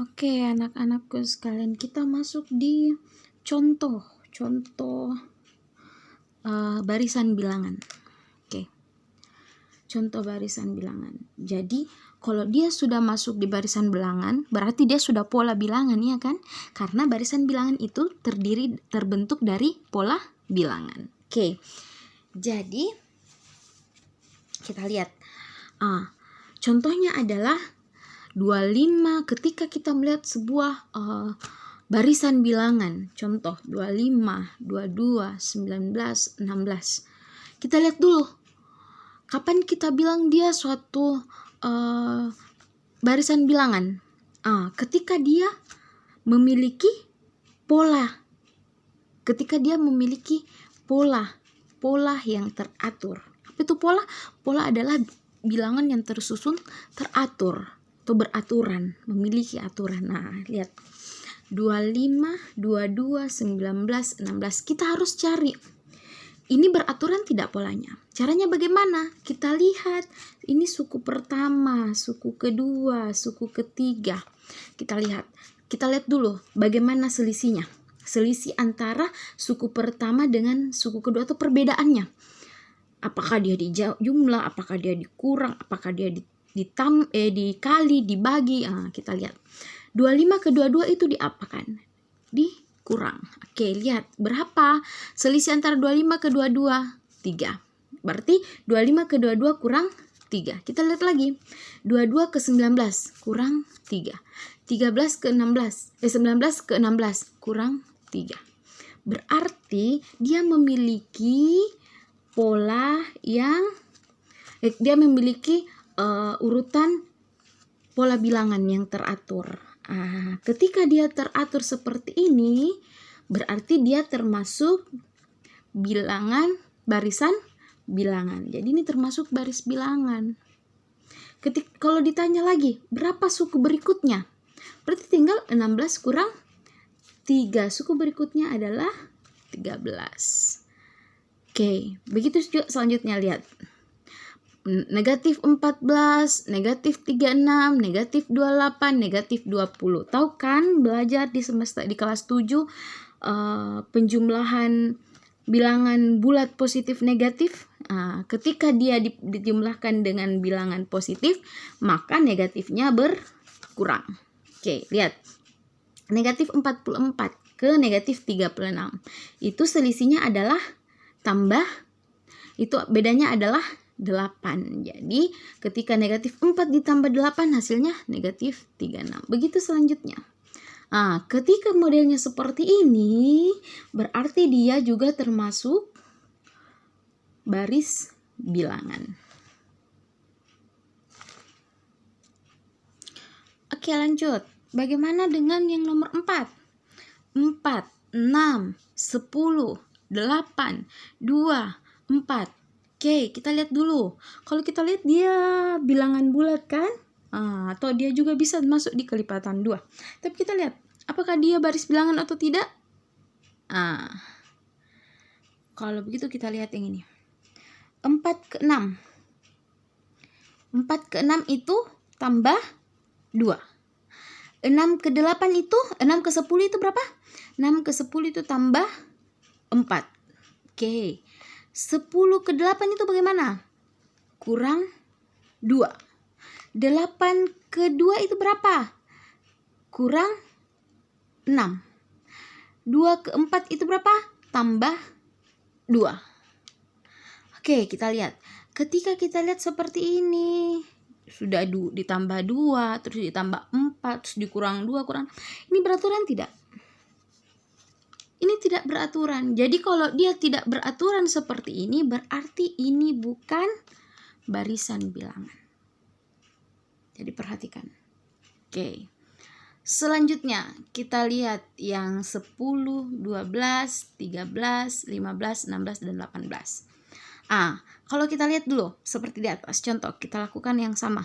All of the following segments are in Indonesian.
Oke, anak-anakku sekalian, kita masuk di contoh barisan bilangan. Oke, contoh barisan bilangan. Jadi kalau dia sudah masuk di barisan bilangan, berarti dia sudah pola bilangan, ya kan? Karena barisan bilangan itu terbentuk dari pola bilangan. Oke, jadi kita lihat. Contohnya adalah 25 ketika kita melihat sebuah barisan bilangan. Contoh 25, 22, 19, 16. Kita lihat dulu. Kapan kita bilang dia suatu barisan bilangan? Ketika dia memiliki pola. Ketika dia memiliki pola yang teratur. Apa itu pola? Pola adalah bilangan yang tersusun teratur atau beraturan, memiliki aturan. Nah, lihat. 25, 22, 19, 16. Kita harus cari. Ini beraturan tidak polanya? Caranya bagaimana? Kita lihat. Ini suku pertama, suku kedua, suku ketiga. Kita lihat dulu bagaimana selisihnya. Selisih antara suku pertama dengan suku kedua atau perbedaannya. Apakah dia dijumlah, apakah dia dikurang, apakah dia dikali, dibagi. Kita lihat. 25 ke 22 itu diapakan? Dikurang. Oke, lihat berapa selisih antara 25 ke 22? 3. Berarti 25 ke 22 kurang 3. Kita lihat lagi. 22 ke 19 kurang 3. 13 ke 16, 19 ke 16 kurang 3. Berarti dia memiliki pola yang dia memiliki urutan pola bilangan yang teratur. Ketika dia teratur seperti ini, berarti dia termasuk barisan bilangan. Jadi ini termasuk baris bilangan. Kalau ditanya lagi, berapa suku berikutnya? Berarti tinggal 16 kurang 3. Suku berikutnya adalah 13. Oke, begitu juga selanjutnya, lihat. Negatif 14, negatif 36, negatif 28, negatif 20. Tahu kan belajar di kelas 7 penjumlahan bilangan bulat positif negatif? Ketika dia dijumlahkan dengan bilangan positif, maka negatifnya berkurang. Oke, lihat. Negatif 44 ke negatif 36. Itu selisihnya adalah tambah, itu bedanya adalah 8. Jadi ketika negatif 4 ditambah 8 hasilnya negatif 36. Begitu selanjutnya. Ketika modelnya seperti ini, berarti dia juga termasuk baris bilangan. Oke, lanjut. Bagaimana dengan yang nomor 4? 4, 6, 10, 8, 2, 4. Oke, kita lihat dulu. Kalau kita lihat dia bilangan bulat kan? Atau dia juga bisa masuk di kelipatan 2. Tapi kita lihat, apakah dia baris bilangan atau tidak? Kalau begitu kita lihat yang ini. 4 ke 6. 4 ke 6 itu tambah 2. 6 ke 8 itu, 6 ke 10 itu berapa? 6 ke 10 itu tambah 4. Oke. 10 ke 8 itu bagaimana? Kurang 2. 8 ke 2 itu berapa? Kurang 6. 2 ke 4 itu berapa? Tambah 2. Oke, kita lihat. Ketika kita lihat seperti ini, sudah ditambah 2, terus ditambah 4, terus dikurang 2, kurang. Ini beraturan tidak? Ini tidak beraturan. Jadi kalau dia tidak beraturan seperti ini, berarti ini bukan barisan bilangan. Jadi perhatikan. Oke. Selanjutnya kita lihat yang 10, 12, 13, 15, 16, dan 18. Kalau kita lihat dulu seperti di atas. Contoh, kita lakukan yang sama.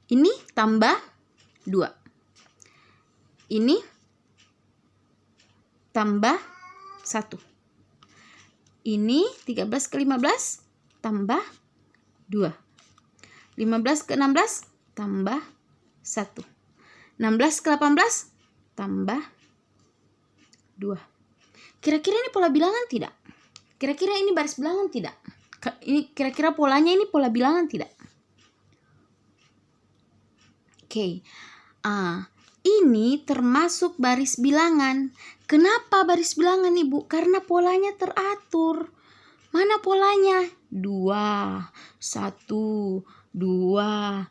Ini tambah 2. Ini tambah 1. Ini 13 ke 15 tambah 2. 15 ke 16 tambah 1. 16 ke 18 tambah 2. Kira-kira ini pola bilangan tidak? Kira-kira ini baris bilangan tidak? Ini kira-kira polanya ini pola bilangan tidak? Oke. Ini termasuk baris bilangan. Kenapa baris bilangan, Ibu? Karena polanya teratur. Mana polanya? 2, 1, 2, 1,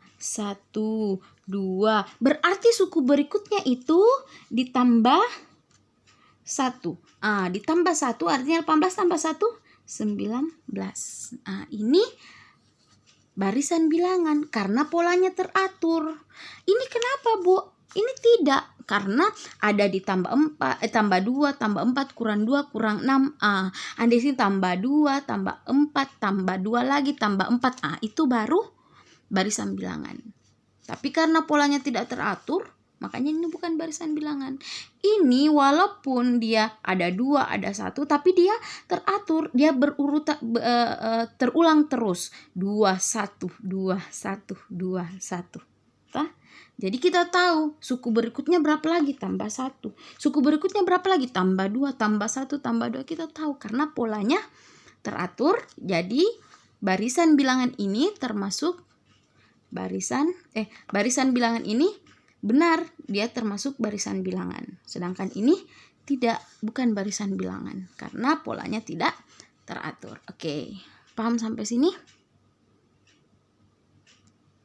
2. Berarti suku berikutnya itu ditambah 1. Ditambah 1 artinya 18 tambah 1, 19. Ini barisan bilangan karena polanya teratur. Ini kenapa, Bu? Ini tidak, karena ada ditambah 4, tambah 2, tambah 4, kurang 2, kurang 6. Ada di sini tambah 2, tambah 4, tambah 2 lagi, tambah 4. Itu baru barisan bilangan. Tapi karena polanya tidak teratur, makanya ini bukan barisan bilangan. Ini walaupun dia ada 2, ada 1, tapi dia teratur, dia berurutan terulang terus. 2, 1, 2, 1, 2, 1. Jadi kita tahu suku berikutnya berapa lagi, tambah 1. Suku berikutnya berapa lagi, tambah 2, tambah 1, tambah 2. Kita tahu karena polanya teratur. Jadi barisan bilangan ini termasuk barisan bilangan ini benar, dia termasuk barisan bilangan. Sedangkan ini tidak, bukan barisan bilangan karena polanya tidak teratur. Oke, paham sampai sini?